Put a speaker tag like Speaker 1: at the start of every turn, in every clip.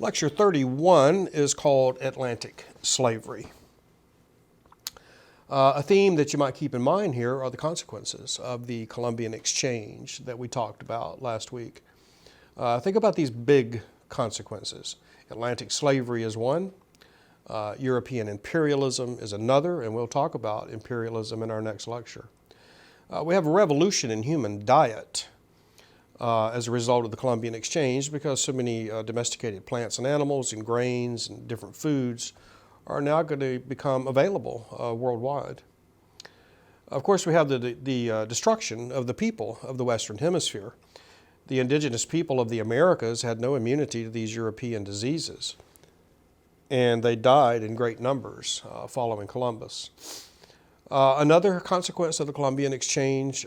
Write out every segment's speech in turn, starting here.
Speaker 1: Lecture 31 is called Atlantic Slavery. A theme that you might keep in mind here are the consequences of the Columbian exchange that we talked about last week. Think about these big consequences. Atlantic slavery is one. European imperialism is another, and we'll talk about imperialism in our next lecture. We have a revolution in human diet as a result of the Columbian exchange because so many domesticated plants and animals and grains and different foods are now going to become available worldwide. Of course, we have the destruction of the people of the Western Hemisphere. The indigenous people of the Americas had no immunity to these European diseases, and they died in great numbers following Columbus. Another consequence of the Columbian exchange,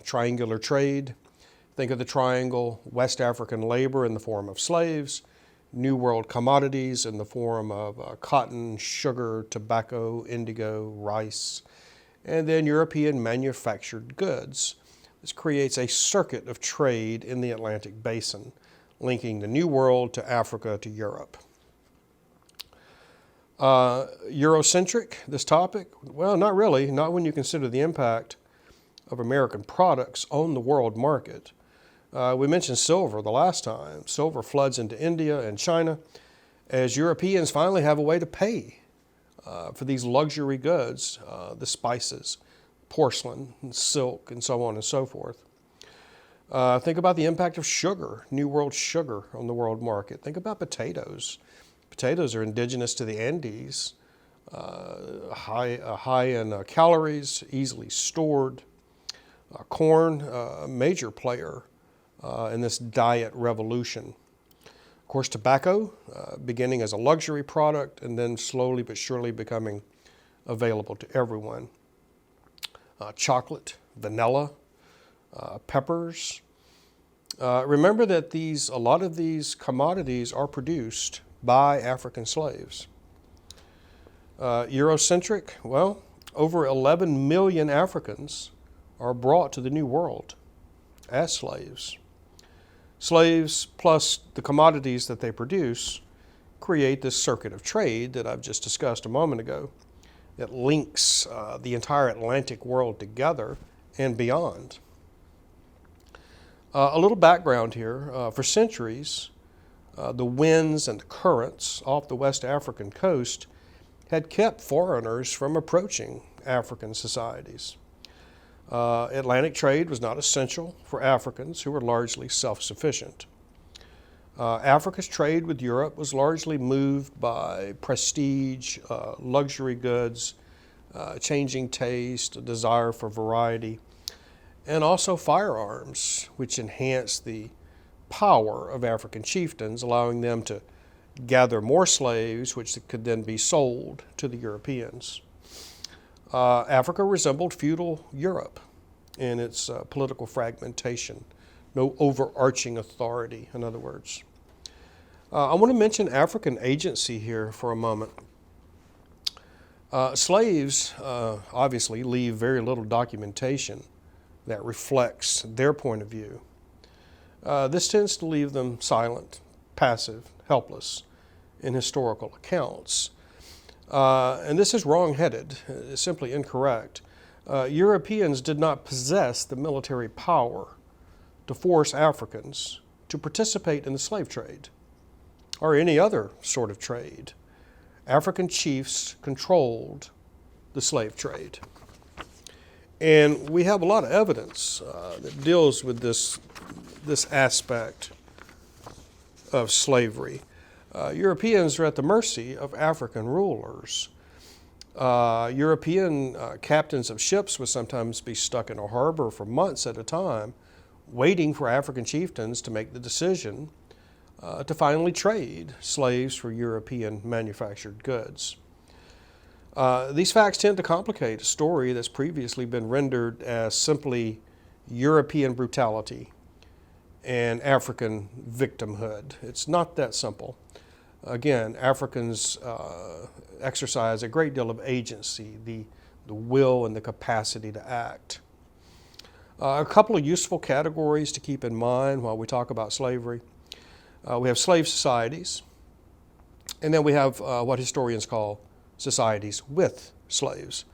Speaker 1: triangular trade. Think of the triangle: West African labor in the form of slaves, New World commodities in the form of cotton, sugar, tobacco, indigo, rice, and then European manufactured goods. This creates a circuit of trade in the Atlantic basin, linking the New World to Africa to Europe. Eurocentric, this topic? Well, not really, not when you consider the impact of American products on the world market. We mentioned silver the last time. Silver floods into India and China as Europeans finally have a way to pay for these luxury goods, the spices, porcelain, and silk, and so on and so forth. Think about the impact of sugar, New World sugar on the world market. Think about potatoes. Potatoes are indigenous to the Andes, high in calories, easily stored. Corn, a major player in this diet revolution. Of course, tobacco, beginning as a luxury product and then slowly but surely becoming available to everyone. Chocolate, vanilla, peppers. Remember that a lot of these commodities are produced by African slaves. Eurocentric, well, over 11 million Africans are brought to the New World as slaves. Slaves plus the commodities that they produce create this circuit of trade that I've just discussed a moment ago that links the entire Atlantic world together and beyond. A little background here. For centuries, the winds and the currents off the West African coast had kept foreigners from approaching African societies. Atlantic trade was not essential for Africans who were largely self-sufficient. Africa's trade with Europe was largely moved by prestige, luxury goods, changing taste, a desire for variety, and also firearms, which enhanced the power of African chieftains, allowing them to gather more slaves, which could then be sold to the Europeans. Africa resembled feudal Europe in its political fragmentation, no overarching authority, in other words. I want to mention African agency here for a moment. Slaves obviously leave very little documentation that reflects their point of view. This tends to leave them silent, passive, helpless in historical accounts. And this is wrong-headed, it's simply incorrect. Europeans did not possess the military power to force Africans to participate in the slave trade or any other sort of trade. African chiefs controlled the slave trade. And we have a lot of evidence that deals with this aspect of slavery. Europeans are at the mercy of African rulers. European captains of ships would sometimes be stuck in a harbor for months at a time, waiting for African chieftains to make the decision to finally trade slaves for European manufactured goods. These facts tend to complicate a story that's previously been rendered as simply European brutality and African victimhood. It's not that simple. Again, Africans exercise a great deal of agency, the will and the capacity to act. A couple of useful categories to keep in mind while we talk about slavery. We have slave societies. And then we have what historians call societies with slaves.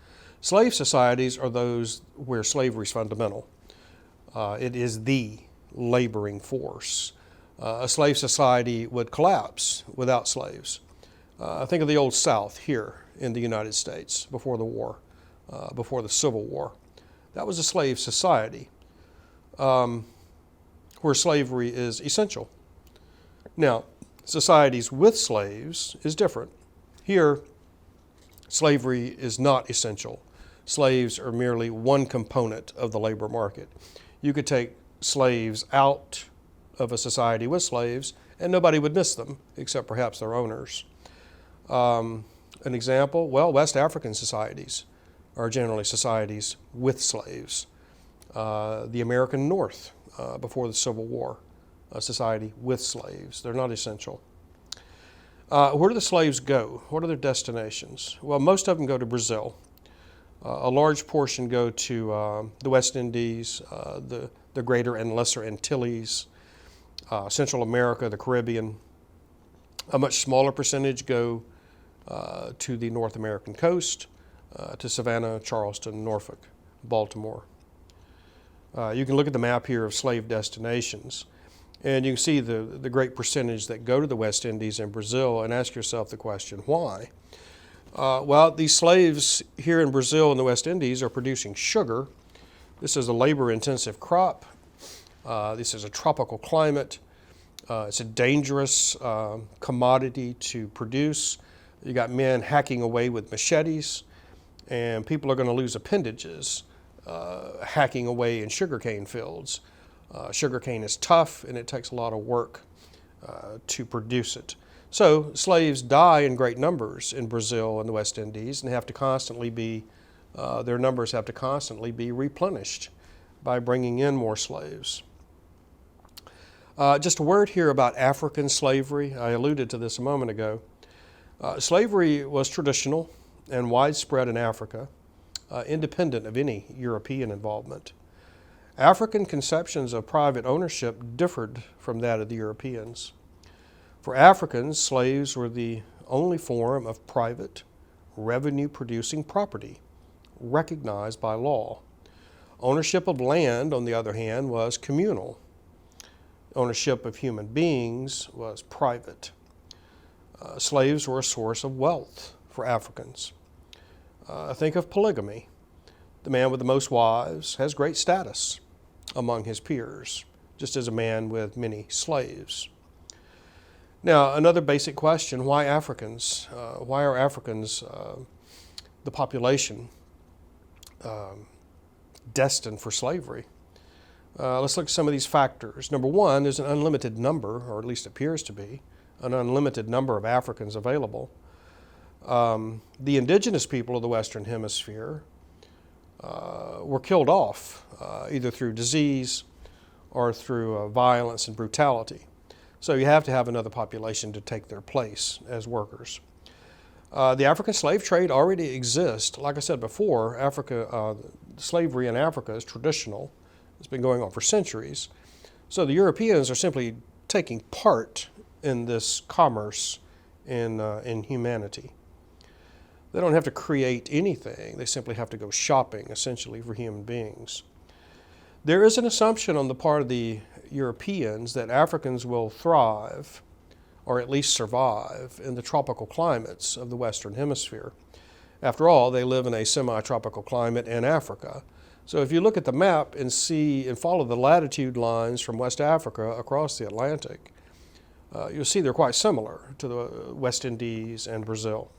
Speaker 1: Slave societies are those where slavery is fundamental. It is the laboring force. A slave society would collapse without slaves. Think of the Old South here in the United States before the war, before the Civil War. That was a slave society where slavery is essential. Now, societies with slaves is different. Here, slavery is not essential. Slaves are merely one component of the labor market. You could take slaves out of a society with slaves and nobody would miss them except perhaps their owners. An example, well, West African societies are generally societies with slaves. The American North before the Civil War, a society with slaves. They're not essential. Where do the slaves go? What are their destinations? Well, most of them go to Brazil. A large portion go to the West Indies, the Greater and Lesser Antilles, Central America, the Caribbean. A much smaller percentage go to the North American coast, to Savannah, Charleston, Norfolk, Baltimore. You can look at the map here of slave destinations, and you can see the great percentage that go to the West Indies and Brazil, and ask yourself the question, why? Well, these slaves here in Brazil and the West Indies are producing sugar. This is a labor-intensive crop. This is a tropical climate. It's a dangerous commodity to produce. You got men hacking away with machetes, and people are going to lose appendages hacking away in sugarcane fields. Sugarcane is tough, and it takes a lot of work to produce it. So slaves die in great numbers in Brazil and the West Indies, and have to constantly be, their numbers have to constantly be replenished by bringing in more slaves. Just a word here about African slavery. I alluded to this a moment ago. Slavery was traditional and widespread in Africa, independent of any European involvement. African conceptions of private ownership differed from that of the Europeans. For Africans, slaves were the only form of private, revenue-producing property recognized by law. Ownership of land, on the other hand, was communal. Ownership of human beings was private. Slaves were a source of wealth for Africans. Think of polygamy. The man with the most wives has great status among his peers, just as a man with many slaves. Now, another basic question, why Africans? Why are Africans, the population, destined for slavery? Let's look at some of these factors. Number one, there's an unlimited number, or at least appears to be, an unlimited number of Africans available. The indigenous people of the Western Hemisphere were killed off either through disease or through violence and brutality. So you have to have another population to take their place as workers. The African slave trade already exists. Like I said before, slavery in Africa is traditional. It's been going on for centuries. So the Europeans are simply taking part in this commerce in humanity. They don't have to create anything. They simply have to go shopping, essentially, for human beings. There is an assumption on the part of the Europeans that Africans will thrive, or at least survive, in the tropical climates of the Western Hemisphere. After all, they live in a semi-tropical climate in Africa. So if you look at the map and see and follow the latitude lines from West Africa across the Atlantic, you'll see they're quite similar to the West Indies and Brazil.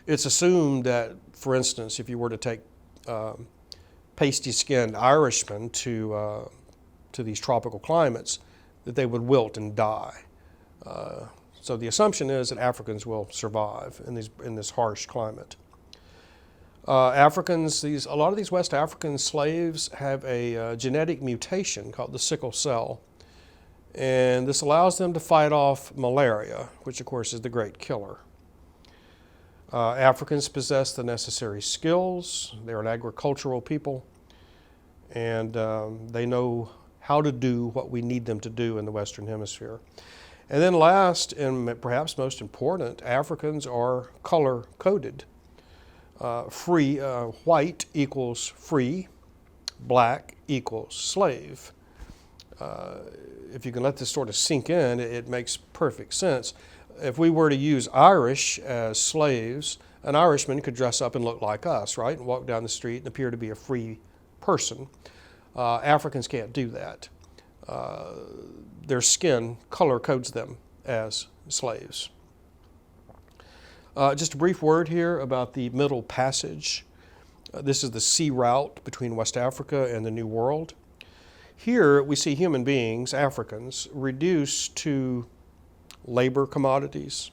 Speaker 1: It's assumed that, for instance, if you were to take pasty-skinned Irishmen to these tropical climates, that they would wilt and die. So the assumption is that Africans will survive in this harsh climate. A lot of these West African slaves have a genetic mutation called the sickle cell, and this allows them to fight off malaria, which of course is the great killer. Africans possess the necessary skills. They're an agricultural people, and they know how to do what we need them to do in the Western Hemisphere. And then last, and perhaps most important, Africans are color-coded. White equals free, black equals slave. If you can let this sort of sink in, it makes perfect sense. If we were to use Irish as slaves, an Irishman could dress up and look like us, right? And walk down the street and appear to be a free person. Africans can't do that. Their skin color codes them as slaves. Just a brief word here about the Middle Passage. This is the sea route between West Africa and the New World. Here we see human beings, Africans, reduced to labor commodities.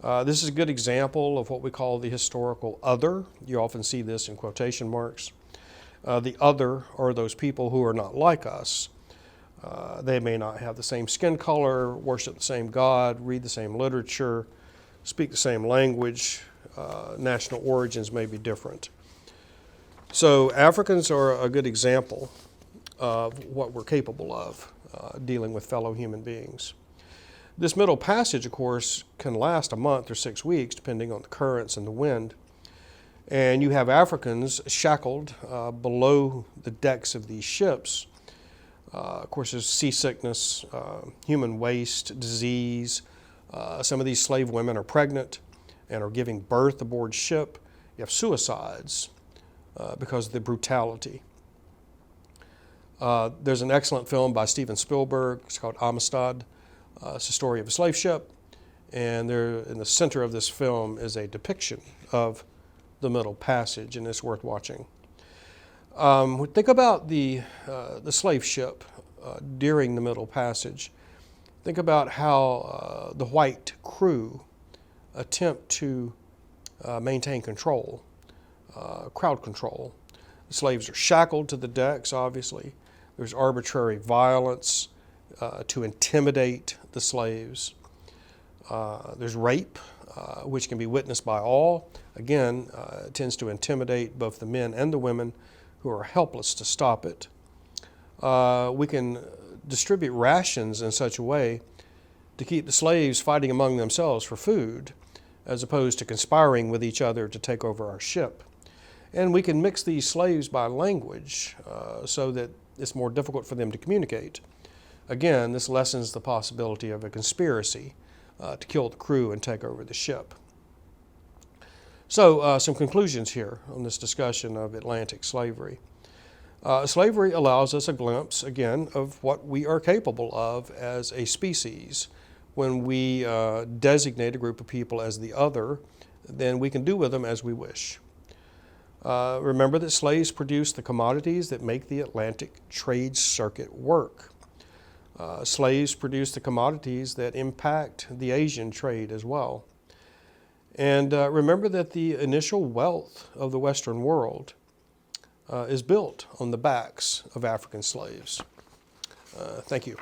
Speaker 1: This is a good example of what we call the historical other. You often see this in quotation marks. The other are those people who are not like us. They may not have the same skin color, worship the same God, read the same literature, speak the same language. National origins may be different. So Africans are a good example of what we're capable of dealing with fellow human beings. This Middle Passage, of course, can last a month or 6 weeks, depending on the currents and the wind. And you have Africans shackled below the decks of these ships. Of course, there's seasickness, human waste, disease. Some of these slave women are pregnant and are giving birth aboard ship. You have suicides because of the brutality. There's an excellent film by Steven Spielberg. It's called Amistad. It's a story of a slave ship. And there, in the center of this film is a depiction of the Middle Passage, and it's worth watching. Think about the slave ship during the Middle Passage. Think about how the white crew attempt to maintain control, crowd control. The slaves are shackled to the decks, obviously. There's arbitrary violence to intimidate the slaves. There's rape, which can be witnessed by all. Again, it tends to intimidate both the men and the women who are helpless to stop it. We can distribute rations in such a way to keep the slaves fighting among themselves for food, as opposed to conspiring with each other to take over our ship. And we can mix these slaves by language so that it's more difficult for them to communicate. Again, this lessens the possibility of a conspiracy to kill the crew and take over the ship. So some conclusions here on this discussion of Atlantic slavery. Slavery allows us a glimpse, again, of what we are capable of as a species. When we designate a group of people as the other, then we can do with them as we wish. Remember that slaves produce the commodities that make the Atlantic trade circuit work. Slaves produce the commodities that impact the Asian trade as well. And remember that the initial wealth of the Western world is built on the backs of African slaves. Thank you.